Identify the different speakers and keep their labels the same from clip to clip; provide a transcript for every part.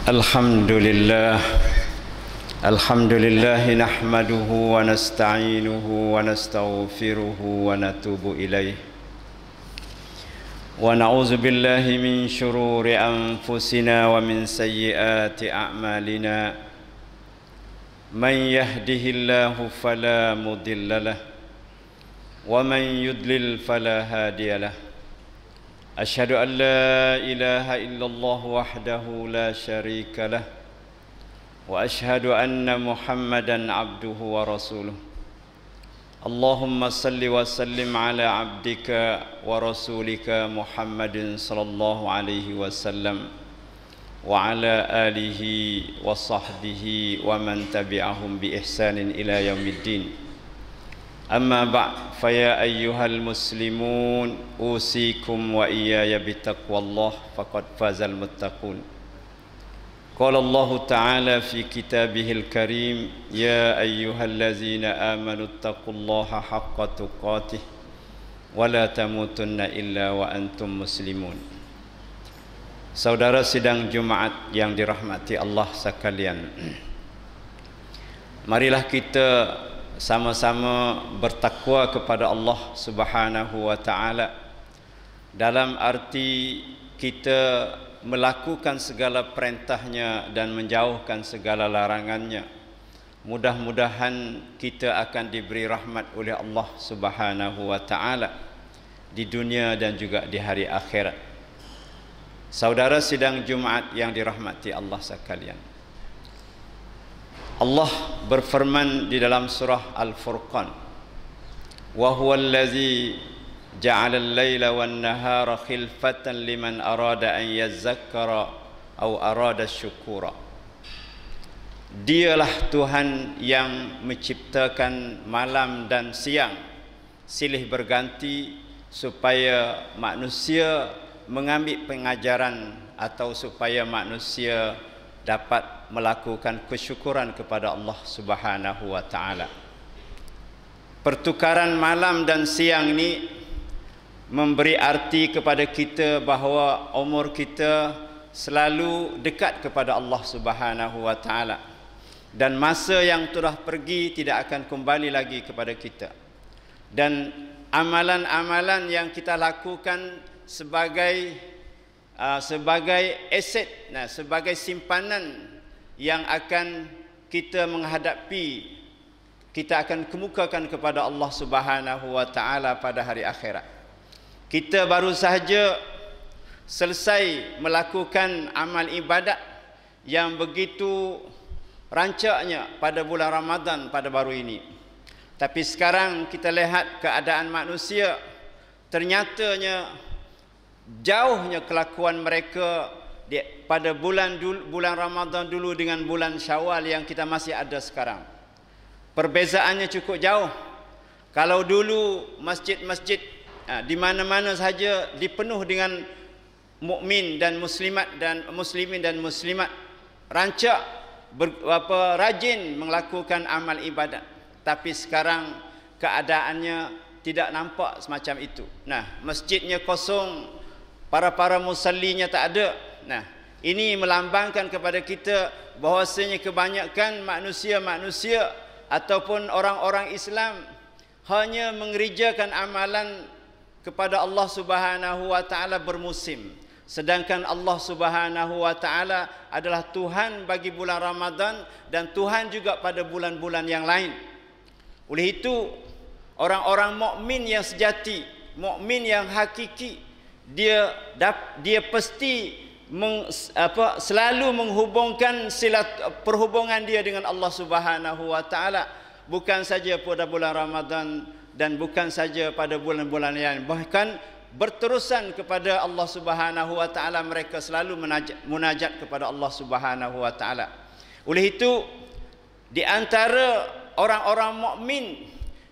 Speaker 1: Alhamdulillah nahmaduhu wa nasta'inuhu wa nastaghfiruhu wa natubu ilaih wa na'udzu billahi min syururi anfusina wa min sayyiati a'malina man yahdihillahu fala mudilla lahu wa man yudlil fala hadiya lahu. Asyhadu an la ilaha illallah wahdahu la syarika lah wa asyhadu anna Muhammadan abduhu wa rasuluh. Allahumma salli wa sallim ala abdika wa rasulika Muhammadin sallallahu alaihi wasallam wa ala alihi wa sahbihi wa man tabi'ahum bi ihsanin ila yaumiddin. Amma ba'd, faya ayyuhal muslimun usikum wa iyaya bitaqwallah faqad fazal muttaqun. Qala Allah Ta'ala fi kitabihil karim, ya ayyuhallazina amanu taqullaha haqqa tuqatih wa la tamutunna illa wa antum muslimun. Saudara sidang Jumaat yang dirahmati Allah sekalian, marilah kita sama-sama bertakwa kepada Allah Subhanahu wa Ta'ala, dalam arti kita melakukan segala perintahnya dan menjauhkan segala larangannya. Mudah-mudahan kita akan diberi rahmat oleh Allah Subhanahu wa Ta'ala di dunia dan juga di hari akhirat. Saudara sidang Jumaat yang dirahmati Allah sekalian, Allah berfirman di dalam surah Al-Furqan, wa huwal ladzi ja'ala al-laila wan-nahara khilfatan liman arada an yazakkara aw arada syukura. Dialah Tuhan yang menciptakan malam dan siang silih berganti supaya manusia mengambil pengajaran atau supaya manusia dapat melakukan kesyukuran kepada Allah Subhanahu wa Ta'ala. Pertukaran malam dan siang ini memberi arti kepada kita bahawa umur kita selalu dekat kepada Allah Subhanahu wa Ta'ala, dan masa yang telah pergi tidak akan kembali lagi kepada kita, dan amalan-amalan yang kita lakukan sebagai aset, sebagai simpanan yang akan kita menghadapi, kita akan kemukakan kepada Allah Subhanahu wa Ta'ala pada hari akhirat. Kita baru sahaja selesai melakukan amal ibadat yang begitu rancaknya pada bulan Ramadan pada baru ini. Tapi sekarang kita lihat keadaan manusia, ternyatanya jauhnya kelakuan mereka pada bulan Ramadan dulu dengan bulan Syawal yang kita masih ada sekarang. Perbezaannya cukup jauh. Kalau dulu masjid-masjid di mana-mana saja dipenuh dengan mukmin dan muslimat dan muslimin dan muslimat, rancak rajin melakukan amal ibadat. Tapi sekarang keadaannya tidak nampak semacam itu. Masjidnya kosong, para musallinya tak ada. Ini melambangkan kepada kita bahwasanya kebanyakan manusia ataupun orang-orang Islam hanya mengerjakan amalan kepada Allah Subhanahu wa Ta'ala bermusim, sedangkan Allah Subhanahu wa Ta'ala adalah Tuhan bagi bulan Ramadan dan Tuhan juga pada bulan-bulan yang lain. Oleh itu, orang-orang mukmin yang sejati, mukmin yang hakiki, dia pasti selalu menghubungkan perhubungan dia dengan Allah Subhanahu wa Ta'ala, bukan saja pada bulan Ramadan dan bukan saja pada bulan-bulan yang lain, bahkan berterusan kepada Allah Subhanahu wa Ta'ala. Mereka selalu munajat kepada Allah Subhanahu wa Ta'ala. Oleh itu, di antara orang-orang mukmin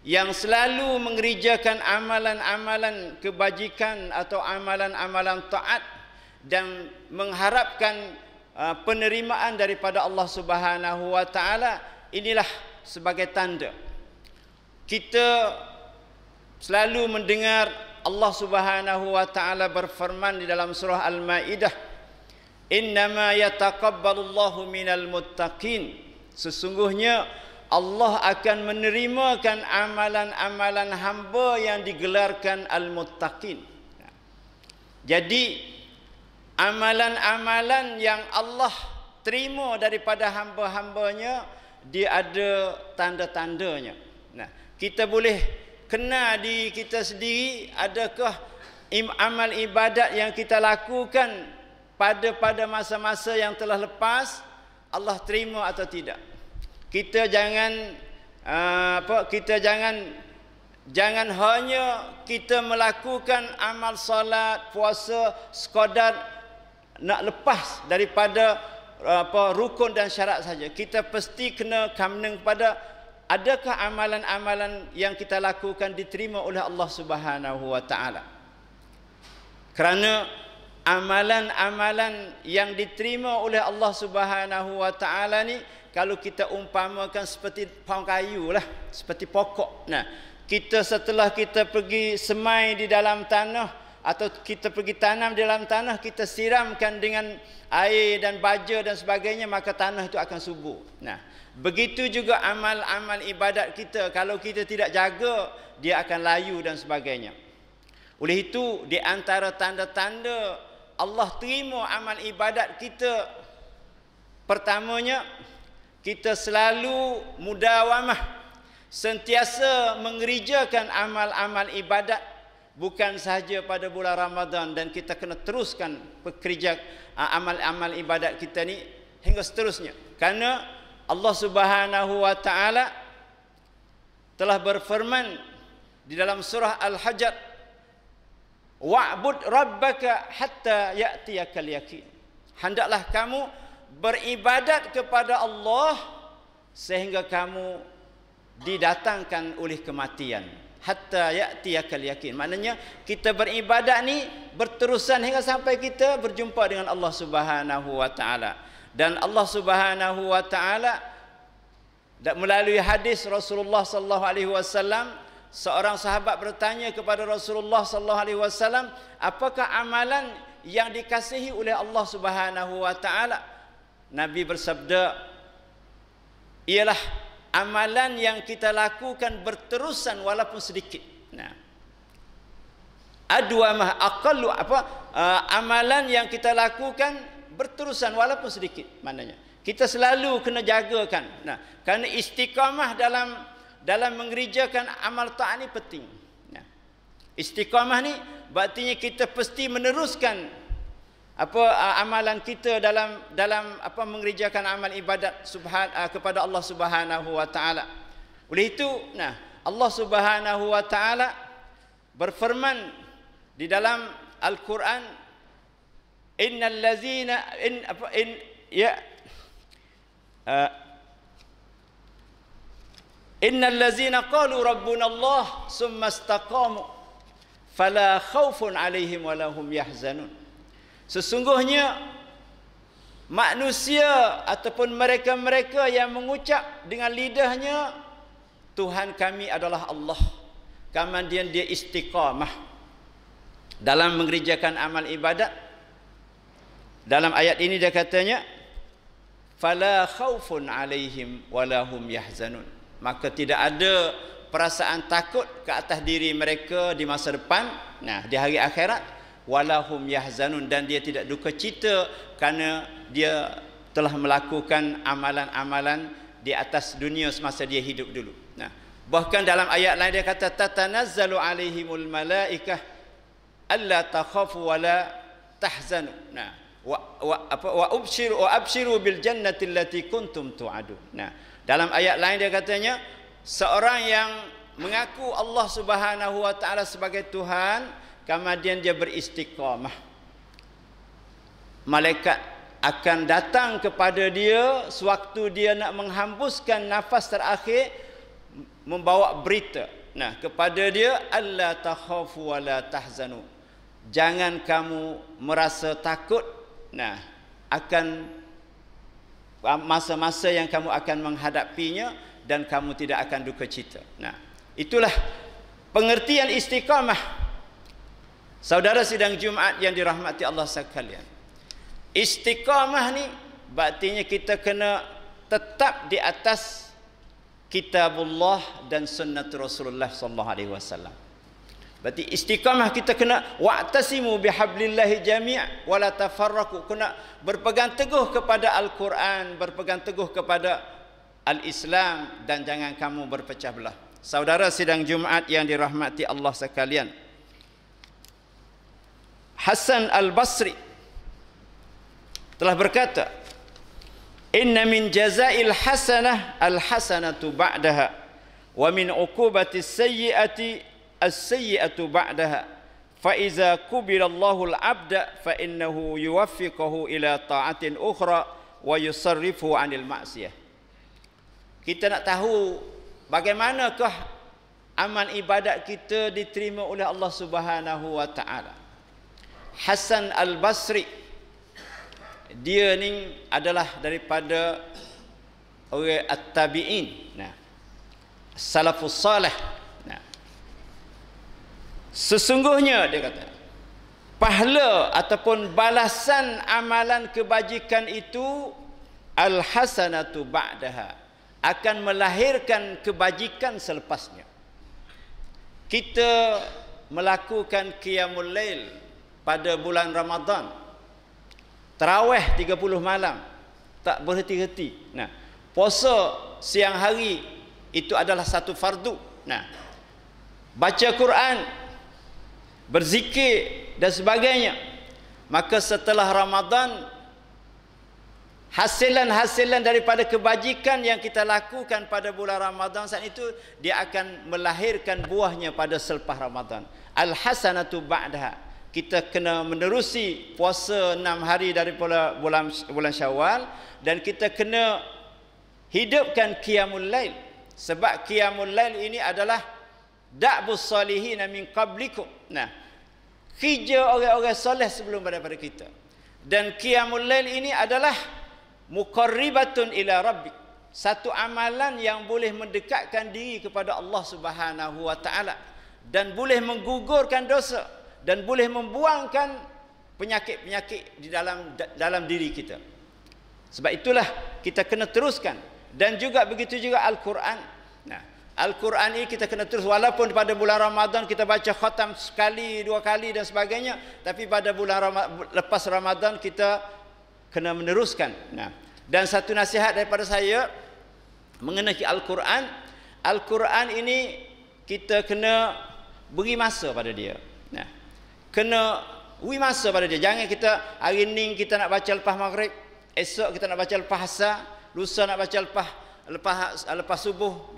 Speaker 1: yang selalu mengerjakan amalan-amalan kebajikan atau amalan-amalan taat dan mengharapkan penerimaan daripada Allah Subhanahu wa Ta'ala, inilah sebagai tanda kita selalu mendengar Allah Subhanahu wa Ta'ala berfirman di dalam surah Al-Maidah, innama yataqabbalullahu minal muttaqin. Sesungguhnya Allah akan menerimakan amalan-amalan hamba yang digelarkan al-muttaqin. Jadi amalan-amalan yang Allah terima daripada hamba-hambanya, dia ada tanda-tandanya. Nah, kita boleh kena di kita sendiri, adakah amal ibadat yang kita lakukan pada masa-masa yang telah lepas Allah terima atau tidak. Kita jangan jangan hanya kita melakukan amal solat, puasa sekadar nak lepas daripada rukun dan syarat saja. Kita pasti kena kamneng pada adakah amalan-amalan yang kita lakukan diterima oleh Allah Subhanahu wa taala. Kerana amalan-amalan yang diterima oleh Allah Subhanahu wa taala ni, kalau kita umpamakan seperti pohon kayu lah, seperti pokok. Nah, kita setelah kita pergi semai di dalam tanah atau kita pergi tanam di dalam tanah, kita siramkan dengan air dan baja dan sebagainya, maka tanah itu akan subur. Nah, begitu juga amal-amal ibadat kita, kalau kita tidak jaga, dia akan layu dan sebagainya. Oleh itu, di antara tanda-tanda Allah terima amal ibadat kita, pertamanya, kita selalu mudawamah, sentiasa mengerjakan amal-amal ibadat, bukan sahaja pada bulan Ramadan, dan kita kena teruskan pekerja amal-amal ibadat kita ni hingga seterusnya. Karena Allah Subhanahu wa taala telah berfirman di dalam surah Al-Hajj, wa'bud rabbaka hatta ya'tiyakal yaqin. Hendaklah kamu beribadat kepada Allah sehingga kamu didatangkan oleh kematian. Hatta ya'tiyakal yaqin. Maknanya kita beribadat ni berterusan hingga sampai kita berjumpa dengan Allah Subhanahu wa taala. Dan Allah Subhanahu wa taala melalui hadis Rasulullah sallallahu alaihi wasallam, seorang sahabat bertanya kepada Rasulullah sallallahu alaihi wasallam, apakah amalan yang dikasihi oleh Allah Subhanahu wa taala? Nabi bersabda, ialah amalan yang kita lakukan berterusan walaupun sedikit. Nah, adwamah aqallu amalan yang kita lakukan berterusan walaupun sedikit. Maknanya kita selalu kena jagakan. Nah, kerana istiqamah dalam mengerjakan amal taat ni penting. Nah, istiqamah ni berarti kita pasti meneruskan amalan kita dalam mengerjakan amal ibadat kepada Allah Subhanahu wa taala. Oleh itu, nah, Allah Subhanahu wa taala berfirman di dalam Al-Quran, innal ladzina innal ladzina qalu rabbuna Allah summa istaqamu fala khaufun alaihim wa lahum yahzanun. Sesungguhnya manusia ataupun mereka-mereka yang mengucap dengan lidahnya Tuhan kami adalah Allah, kemudian dia istiqamah dalam mengerjakan amal ibadat. Dalam ayat ini dia katanya fala khaufun alaihim walahum yahzanun, maka tidak ada perasaan takut ke atas diri mereka di masa depan, nah, di hari akhirat. Walahum yahzanun, dan dia tidak duka cita kerana dia telah melakukan amalan-amalan di atas dunia semasa dia hidup dulu. Nah, bahkan dalam ayat lain dia kata tatanazzalu alaihimul malaikah alla takhafu wala tahzanu. Nah, wa abshiru bil jannati allati kuntum tu'adun. Nah, dalam ayat lain dia katanya seorang yang mengaku Allah Subhanahu wa taala sebagai Tuhan, kemudian dia beristiqamah, malaikat akan datang kepada dia sewaktu dia nak menghembuskan nafas terakhir, membawa berita, nah, kepada dia, alla takhafu wala tahzanu, jangan kamu merasa takut, nah, akan masa-masa yang kamu akan menghadapinya, dan kamu tidak akan duka cita. Nah, itulah pengertian istiqamah. Saudara sidang Jumaat yang dirahmati Allah sekalian, Istiqamah ni berartinya kita kena tetap di atas kitabullah dan sunnat Rasulullah sallallahu alaihi wasallam. Berarti istiqamah kita kena wa'tasimu bihablillahi jami' wa la tafarraqu, kena berpegang teguh kepada Al-Quran, berpegang teguh kepada Al-Islam, dan jangan kamu berpecah belah. Saudara sidang Jumaat yang dirahmati Allah sekalian, Hasan Al-Basri telah berkata, inna min jazail hasanah al-hasanatu ba'daha wa min uqubati sayyi'ati as-sayyi'atu ba'daha fa iza qubila Allahu al-'abda fa innahu yuwaffiquhu ila ta'atin ukhra wa yusarrifu 'anil ma'siyah. Kita nak tahu bagaimanakah amal ibadat kita diterima oleh Allah Subhanahu wa taala. Hasan Al-Basri, dia ni adalah daripada orang at-tabi'in, salafus salih. Sesungguhnya dia kata, pahala ataupun balasan amalan kebajikan itu al-hasanatu ba'daha, akan melahirkan kebajikan selepasnya. Kita melakukan qiyamul lail pada bulan Ramadan, tarawih 30 malam, tak berhenti-henti. Puasa siang hari itu adalah satu fardu. Baca Quran, berzikir dan sebagainya. Maka setelah Ramadan, hasilan-hasilan daripada kebajikan yang kita lakukan pada bulan Ramadan saat itu, dia akan melahirkan buahnya pada selepas Ramadan. Al-hasanatu ba'daha. Kita kena menerusi puasa 6 hari daripada bulan Syawal, dan kita kena hidupkan qiyamul lail. Sebab qiyamul lail ini adalah da'bus salihin min qablikum. Kerja orang-orang soleh sebelum daripada kita. Dan qiyamul lail ini adalah muqarribatun ila rabbik, satu amalan yang boleh mendekatkan diri kepada Allah Subhanahu wa taala, dan boleh menggugurkan dosa, dan boleh membuangkan penyakit-penyakit di dalam diri kita. Sebab itulah kita kena teruskan. Dan juga begitu juga Al-Quran. Al-Quran ini kita kena terus, walaupun pada bulan Ramadan kita baca khatam sekali, 2 kali dan sebagainya, tapi pada bulan lepas Ramadan kita kena meneruskan. Dan satu nasihat daripada saya mengenai Al-Quran, Al-Quran ini kita kena beri masa pada dia. Kena beri masa pada dia. Jangan kita hari ni kita nak baca lepas maghrib, esok kita nak baca lepas asar, lusa nak baca lepas subuh.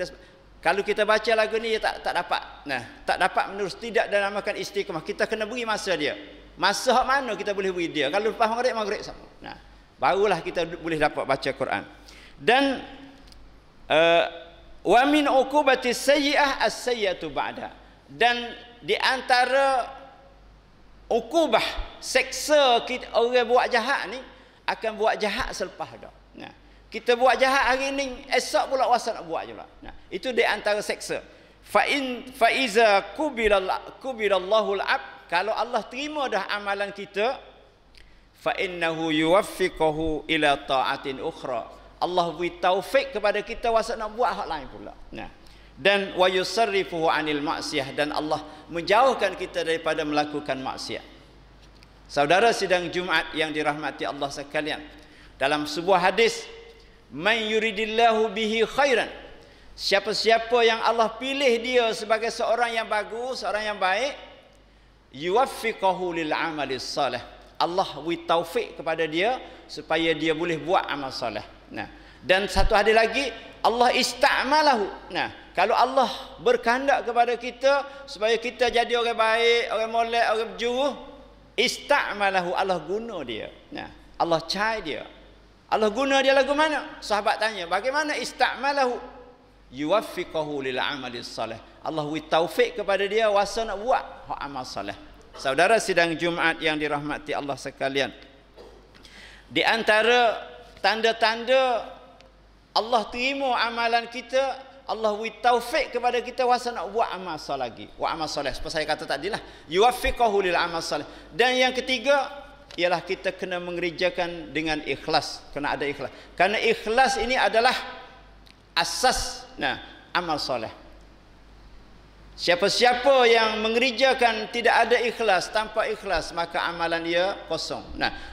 Speaker 1: Kalau kita baca lagu ni tak dapat. Tak dapat menerus, tidak dinamakan istiqamah. Kita kena beri masa dia. Masa hak mana kita boleh beri dia? Kalau lepas maghrib sama. Barulah kita boleh dapat baca Quran. Dan wa min uqubati sayyi'ah as-sayyi'atu ba'da. Dan di antara uqubah, seksa kita orang buat jahat ni, akan buat jahat selepas dah. Kita buat jahat hari ni, esok pula wasa nak buat juga. Itu di antara seksa. Fa iza qubilallahu al-'abd, kalau Allah terima dah amalan kita, fa innahu yuwaffiquhu ila ta'atin ukhra, Allah beri taufik kepada kita wasa nak buat hak lain pula. Dan wa yusarrifuhu 'anil ma'siyah, dan Allah menjauhkan kita daripada melakukan maksiat. Saudara sidang Jumaat yang dirahmati Allah sekalian, dalam sebuah hadis, man yuridillahu bihi khairan, siapa-siapa yang Allah pilih dia sebagai seorang yang bagus, seorang yang baik, yuwaffiquhu lil amalis salih, Allah beri taufik kepada dia supaya dia boleh buat amal soleh. Dan satu hadis lagi, Allah ista'malahu. Kalau Allah berkehendak kepada kita supaya kita jadi orang baik, orang molek, orang berjuruh, ista'malahu, Allah guna dia. Allah cai dia. Allah guna dia lagu mana? Sahabat tanya, bagaimana ista'malahu? Yuwaffiquhu lil amalis salih, Allah beri taufik kepada dia wasa nak buat hak amal soleh. Saudara sidang Jumaat yang dirahmati Allah sekalian, di antara tanda-tanda Allah terima amalan kita, Allah beri taufik kepada kita wasa nak buat amal soleh lagi, buat amal soleh. Seperti saya kata tadilah, yuwaffiquhu lil amal soleh. Dan yang ketiga, ialah kita kena mengerjakan dengan ikhlas, kena ada ikhlas. Karena ikhlas ini adalah asas amal soleh. Siapa-siapa yang mengerjakan tidak ada ikhlas, tanpa ikhlas, maka amalan dia kosong.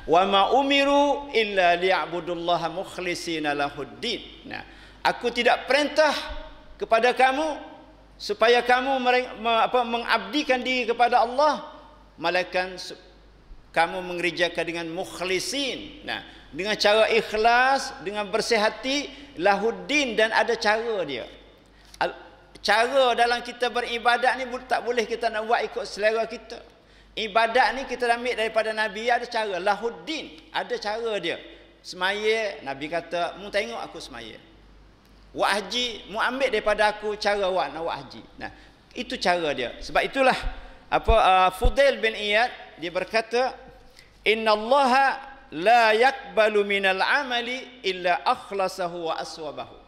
Speaker 1: Wa ma umiru illa liya'budullaha mukhlishina lahuddin. Aku tidak perintah kepada kamu supaya kamu mengabdikan diri kepada Allah, melainkan kamu mengerjakan dengan mukhlisin. Dengan cara ikhlas, dengan bersih hati, lahuddin, dan ada cara dia. Cara dalam kita beribadat ni tak boleh kita nak buat ikut selera kita. Ibadat ni kita ambil daripada Nabi, ada cara. Lahuddin, ada cara dia. Semaya, Nabi kata, mu tengok aku semaya. Buat haji, mu ambil daripada aku cara nak buat haji. Itu cara dia. Sebab itulah Fudail bin Iyad dia berkata, innallaha la yakbalu minal amali illa akhlasahu wa aswabahu.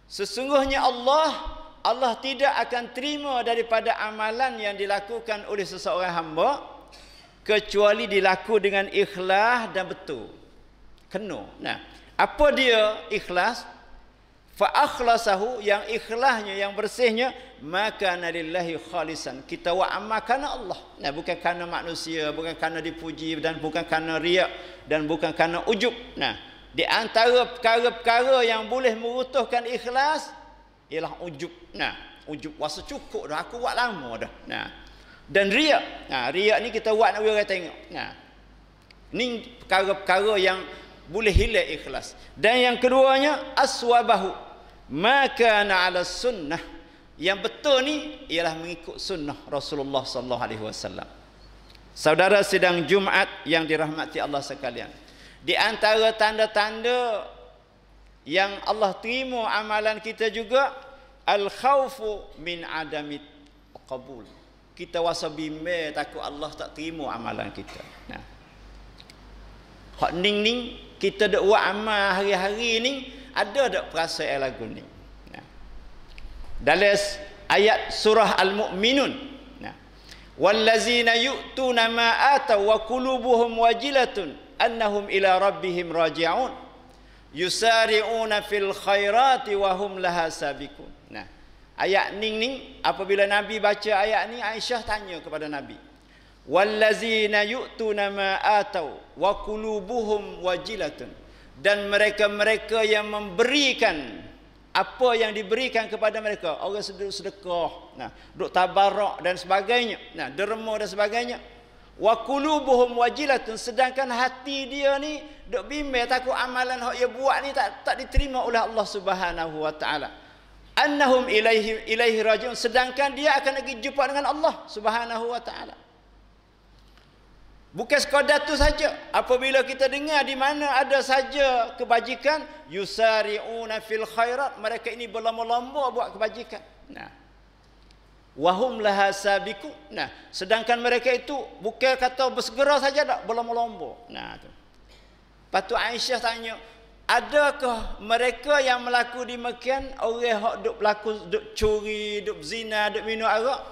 Speaker 1: Sesungguhnya Allah tidak akan terima daripada amalan yang dilakukan oleh seseorang hamba kecuali dilaku dengan ikhlas dan betul. Kena. Apa dia ikhlas? Fa akhlasahu, yang ikhlasnya, yang bersihnya, maka lillahi khalisan. Kita buat amal kerana Allah. Bukan kerana manusia, bukan kerana dipuji, dan bukan kerana riak, dan bukan kerana ujub. Di antara perkara-perkara yang boleh merutuhkan ikhlas ialah ujub. Ujub rasa cukup dah, aku buat lama dah. Dan riak. Riak ni kita buat nak orang tengok. Ni perkara-perkara yang boleh hilang ikhlas. Dan yang keduanya aswabahu, maka ala sunnah. Yang betul ni ialah mengikut sunnah Rasulullah sallallahu alaihi wasallam. Saudara sidang Jumaat yang dirahmati Allah sekalian, di antara tanda-tanda yang Allah terima amalan kita juga al-khawfu min adamit qabul. Kita rasa bimbang, takut Allah tak terima amalan kita. Hak ning kita dak buat amal hari-hari ni, ada dak perasaan lagu ni. Dalam ayat surah Al-Mu'minun, wallazina yu'tuna ma ataw wa qulubuhum wajilatun annahum ila rabbihim raji'un yusari'una fil khairati wa hum laha sabiqun. Ayat ning apabila Nabi baca ayat ni, Aisyah tanya kepada Nabi, wallazina yu'tuna ma ataw wa qulubuhum wajilatun, dan mereka-mereka yang memberikan apa yang diberikan kepada mereka, orang sedekah, duk tabarruk dan sebagainya, derma dan sebagainya. Wa qulubuhum wajilatun, sedangkan hati dia ni duk bimbang, takut amalan hak dia buat ni tak diterima oleh Allah Subhanahu wa taala. Annahum ilaihi rajiun, sedangkan dia akan pergi jumpa dengan Allah Subhanahu wa taala. Bukan sekadar tu saja, apabila kita dengar di mana ada saja kebajikan, yusari'una fil khairat, mereka ini berlomba-lomba buat kebajikan. Wahum laha sabiqun. Sedangkan mereka itu bukan kata bersegera saja, tak berlomba-lomba. Tu. Patu Aisyah tanya, adakah mereka yang melaku demikian orang hak duk berlaku, duk curi, duk zina, duk minum arak?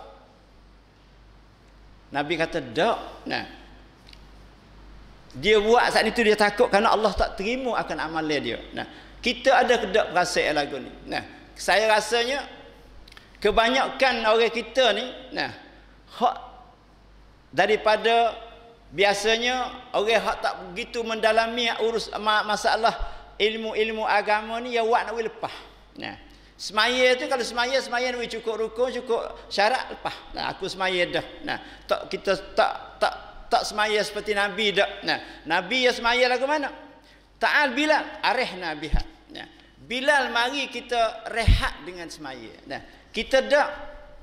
Speaker 1: Nabi kata tak. Dia buat saat itu dia takut kerana Allah tak terima akan amalan dia. Kita ada kedak perasaan lagu ni. Saya rasanya kebanyakan orang kita ni hak daripada biasanya orang hak tak begitu mendalami urus masalah ilmu-ilmu agama ni, ya buat nak lepas. Semaya tu, kalau semaya nak cukup rukun, cukup syarat, lepas. Aku semaya dah. Kita tak semaya seperti Nabi dak. Nabi ya semaya lagu mana? Ta'al Bilal arihna biha. Bilal, mari kita rehat dengan semaya. Kita dak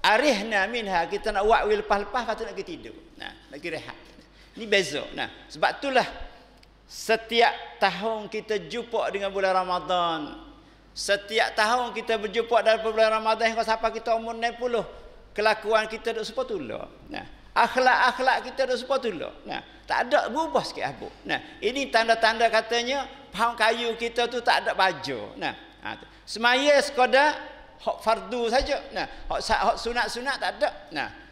Speaker 1: arihna minha, kita nak buat lepas-lepas patut nak pergi tidur. Lagi rehat. Ni beza. Sebab itulah setiap tahun kita jumpa dengan bulan Ramadan. Setiap tahun kita berjumpa dalam bulan Ramadan, kalau siapa kita umur 60, kelakuan kita duk sepatutnya. Akhlak-akhlak kita dah sepatutnya. Tak ada berubah sikit habuk. Ini tanda-tanda katanya pohon kayu kita tu tak ada baju. Semaya sekadar hak fardu saja. Hak sunat-sunat tak ada.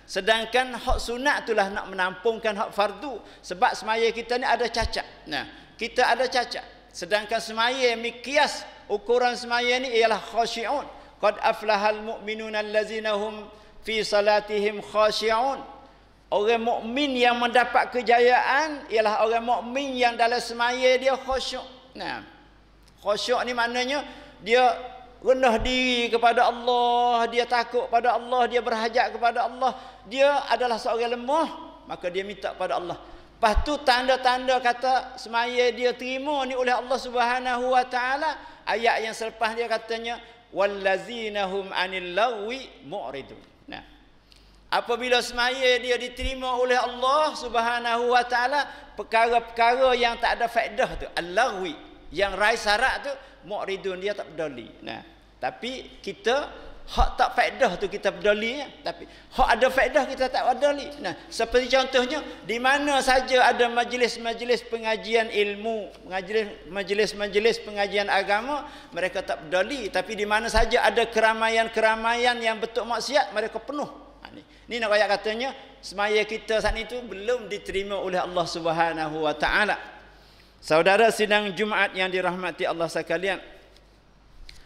Speaker 1: sedangkan hak sunat itulah nak menampungkan hak fardu. Sebab semaya kita ni ada cacat. Nah, kita ada cacat. Sedangkan semaya miqyas ukuran semaya ni ialah khasyi'un. Qad aflahal mu'minuna allazina hum fi salatihim khasyi'un. Orang mukmin yang mendapat kejayaan ialah orang mukmin yang dalam semaya dia khusyuk. Nah, khusyuk ni maknanya dia rendah diri kepada Allah, dia takut pada Allah, dia berhajat kepada Allah. Dia adalah seorang lemah, maka dia minta pada Allah. Lepas tu tanda-tanda kata semaya dia terima ni oleh Allah Subhanahu wa taala. Ayat yang selepas dia katanya wallazina hum anil lagwi mu'ridun. Nah, apabila semaya dia diterima oleh Allah Subhanahu wa taala, perkara-perkara yang tak ada faedah tu, al-lagwi, yang raih syarat tu, mu'ridun, dia tak peduli. Nah, tapi kita hak tak faedah tu kita peduli, tapi hak ada faedah kita tak peduli. Nah, seperti contohnya di mana saja ada majlis-majlis pengajian ilmu, majlis-majlis pengajian agama, mereka tak peduli. Tapi di mana saja ada keramaian-keramaian yang bentuk maksiat, mereka penuh. Ni nak ayat katanya semaya kita saat itu belum diterima oleh Allah Subhanahu wa taala. Saudara sidang Jumaat yang dirahmati Allah sekalian,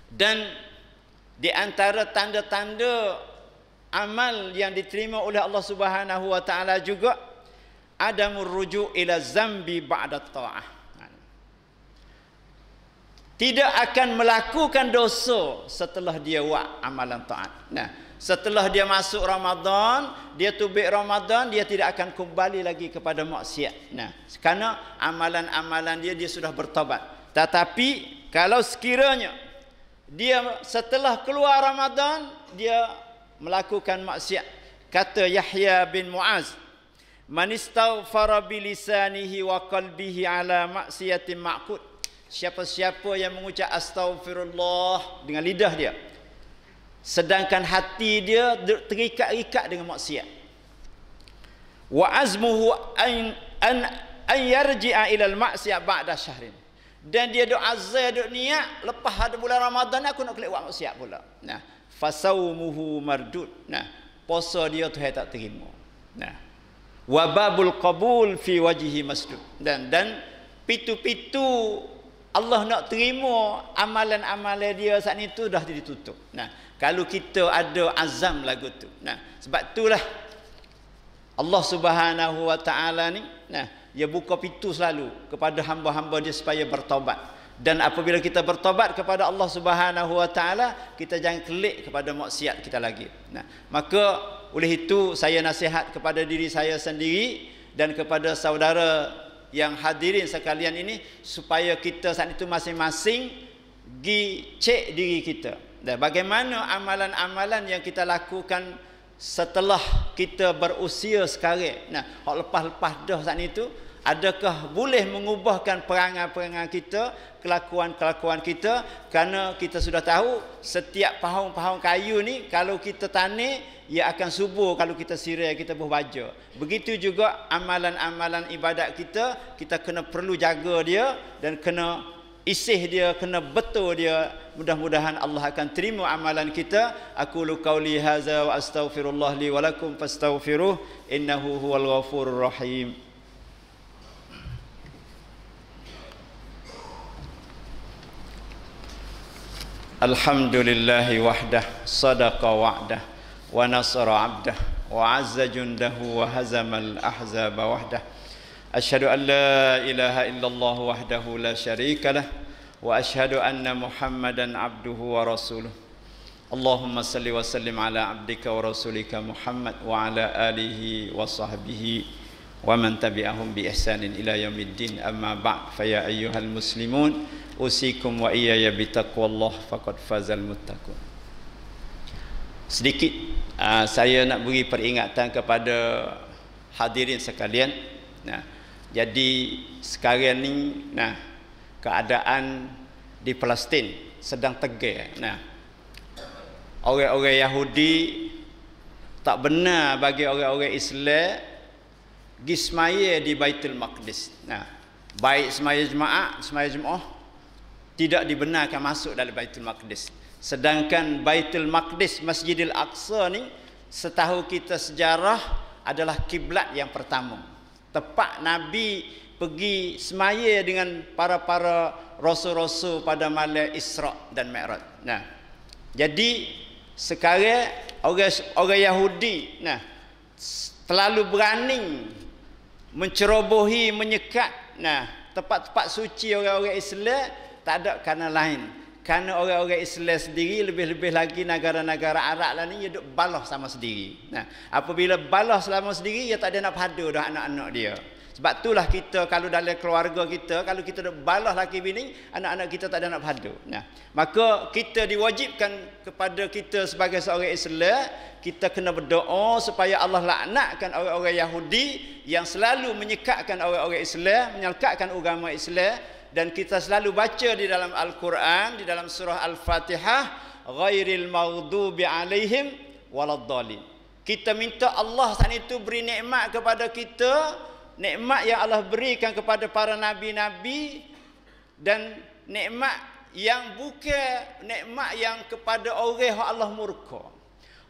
Speaker 1: dan di antara tanda-tanda amal yang diterima oleh Allah Subhanahu wa taala juga adamur ruju' ila zambi ba'da ta'ah. Tidak akan melakukan dosa setelah dia buat amalan taat. Nah, setelah dia masuk Ramadan, dia tubik Ramadan, dia tidak akan kembali lagi kepada maksiat. Nah, kerana amalan-amalan dia sudah bertobat. Tetapi kalau sekiranya dia setelah keluar Ramadan dia melakukan maksiat, kata Yahya bin Muaz, man istaghfara bi lisanihi wa qalbihi ala maksiatin ma'qud. Siapa-siapa yang mengucap astaghfirullah dengan lidah dia, sedangkan hati dia terikat-ikat dengan maksiat. Wa azmuhu an yarji'a ila al-ma'siyah ba'da syahrin. Dan dia duk azai, duk niat lepas ada bulan Ramadan aku nak keluar buat maksiat pula. Nah, fasaumuhu mardud. Nah, puasa dia tu tak terima. Nah, wa babul qabul fi wajhi masdud. Dan pitu-pitu Allah nak terima amalan-amalan dia saat itu dah ditutup. Nah, kalau kita ada azam lagu tu. Nah, sebab itulah Allah Subhanahu wa taala ni, nah, dia buka pintu selalu kepada hamba-hamba dia supaya bertobat. Dan apabila kita bertobat kepada Allah Subhanahu wa taala, kita jangan kelik kepada maksiat kita lagi. Nah, maka oleh itu saya nasihat kepada diri saya sendiri dan kepada saudara yang hadirin sekalian ini, supaya kita saat itu masing-masing pergi cek diri kita. Dan bagaimana amalan-amalan yang kita lakukan setelah kita berusia sekarang. Nah, hak lepas-lepas dah saat itu, adakah boleh mengubahkan perangai-perangai kita, kelakuan-kelakuan kita? Kerana kita sudah tahu setiap pohon-pohon kayu ni kalau kita tanam, ia akan subur kalau kita sirai, kita berbaja. Begitu juga amalan-amalan ibadat kita, kita kena perlu jaga dia dan kena isih dia, kena betul dia. Mudah-mudahan Allah akan terima amalan kita. Aqulu qauli hadza wa astaghfirullah li wa lakum fastaghfiruh innahu huwal ghafurur rahim. Alhamdulillahi wahdah sadaqa wa'dah wa nasara 'abdah wa 'azza jundahu wa hazamal ahzaba wahdah. Asyhadu an la ilaha illallah wahdahu la syarika lah wa asyhadu anna Muhammadan 'abduhu wa rasuluh. Allahumma salli wa sallim ala 'abdika wa rasulika Muhammad wa ala alihi wa sahbihi wa man tabi'ahum bi ihsanin ila yaumiddin. Amma ba'd, fa ya ayyuhal muslimun usikum wa iyaya bi taqwallah faqad fazal muttaqun. Sedikit saya nak beri peringatan kepada hadirin sekalian. Nah, jadi sekarang ni, nah, keadaan di Palestin sedang tegar. Nah, orang-orang Yahudi tak benar bagi orang-orang Islam pergi semaya di Baitul Maqdis. Nah, baik semaya jemaah, semaya jemaah tidak dibenarkan masuk dalam Baitul Maqdis. Sedangkan Baitul Maqdis, Masjidil Aqsa ni setahu kita sejarah adalah kiblat yang pertama. Tepat Nabi pergi semaya dengan para rasul-rasul pada malam Isra dan Mi'raj. Nah, jadi sekarang orang Yahudi terlalu berani mencerobohi, menyekat tempat-tempat suci orang-orang Islam. Tak ada kerana lain, kerana orang-orang Islam sendiri, lebih-lebih lagi negara-negara Arab lah ni, dia duk balah sama sendiri. Apabila balah selama sendiri, dia tak ada nak padu dah anak-anak dia. Sebab itulah kita, kalau dalam keluarga kita, kalau kita duk balah laki bini, anak-anak kita tak ada nak padu. Maka kita diwajibkan kepada kita sebagai seorang Islam, kita kena berdoa supaya Allah laknatkan orang-orang Yahudi yang selalu menyekatkan orang-orang Islam, menyelkatkan agama Islam. Dan kita selalu baca di dalam Al-Quran, di dalam surah Al-Fatihah, ghairil maghdubi alaihim waladdallin. Kita minta Allah saat itu beri nikmat kepada kita, nikmat yang Allah berikan kepada para nabi-nabi, dan nikmat yang bukan nikmat yang kepada orang yang Allah murka.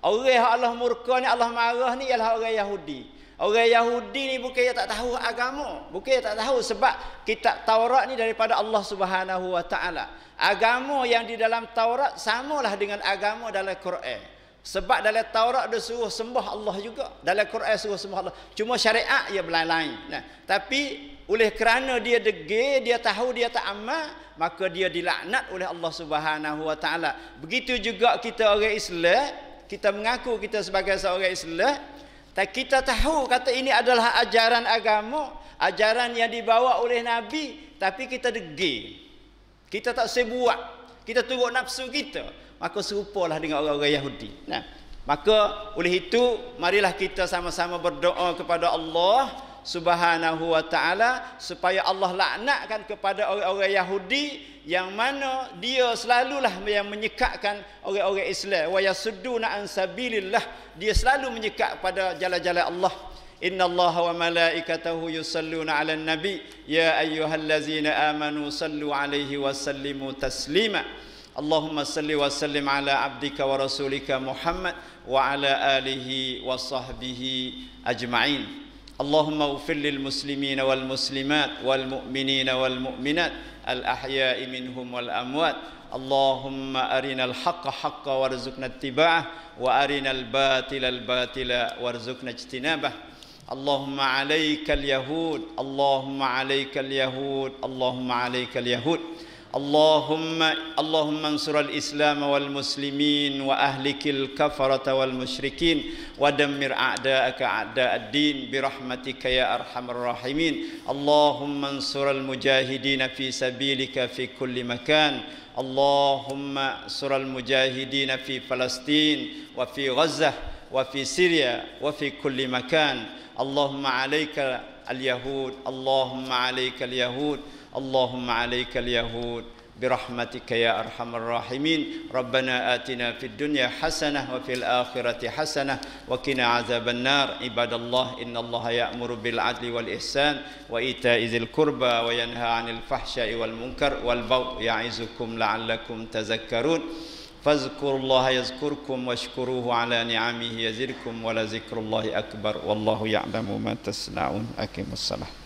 Speaker 1: Orang yang Allah murka ni, Allah marah ni, ialah orang Yahudi. Orang Yahudi ni bukan dia tak tahu agama, bukan dia tak tahu, sebab kitab Taurat ni daripada Allah Subhanahu wa taala. Agama yang di dalam Taurat samalah dengan agama dalam Quran. Sebab dalam Taurat dia suruh sembah Allah juga, dalam Quran suruh sembah Allah. Cuma syariat ia berlain-lain. Tapi oleh kerana dia degil, dia tahu, dia tak amal, maka dia dilaknat oleh Allah Subhanahu wa taala. Begitu juga kita orang Islam, kita mengaku kita sebagai seorang Islam, tapi kita tahu kata ini adalah ajaran agama, ajaran yang dibawa oleh Nabi, tapi kita degil. Kita tak sebuat, kita turut nafsu kita, maka serupalah dengan orang-orang Yahudi. Maka oleh itu marilah kita sama-sama berdoa kepada Allah Subhanahu wa taala supaya Allah laknatkan kepada orang-orang Yahudi yang mana dia selalulah yang menyekatkan orang-orang Islam, wa yasudduna an sabilillah, dia selalu menyekat pada jalan-jalan Allah. Innallaha wa malaikatahu yusalluna 'alan nabi ya ayyuhallazina amanu sallu 'alaihi wa sallimu taslima. Allahumma salli wa sallim ala abdika wa rasulika Muhammad wa ala alihi wa sahbihi ajma'in. Allahumma ighfir lil muslimina wal muslimat wal mu'minina wal mu'minat al ahya'i minhum wal amwat. Allahumma arinal haqqa haqqa warzuqna ittiba'ah wa arinal batila warzuqna ijtinabah. Allahumma 'alaikal yahud, Allahumma 'alaikal yahud, Allahumma 'alaikal yahud. اللهم انصر الإسلام والمسلمين وأهلك الكفرة والمشركين ودمر أعداءك أعداء الدين برحمتك يا أرحم الراحمين. اللهم انصر المجاهدين في سبيلك في كل مكان. اللهم انصر المجاهدين في فلسطين وفي غزة وفي سوريا وفي كل مكان. اللهم عليك اليهود، اللهم عليك اليهود، اللهم عليك اليهود برحمتك يا أرحم الراحمين. ربنا آتنا في الدنيا حسنة وفي الآخرة حسنة وقنا عذاب النار. عباد الله، إن الله يأمر بالعدل والإحسان وإيتاء ذي القربى وينهى عن الفحشاء والمنكر والبغي يعظكم لعلكم تذكرون. فاذكروا الله يذكركم واشكروه على نعمه يزدكم ولذكر الله أكبر والله يعلم ما تصنعون. أقيموا الصلاة.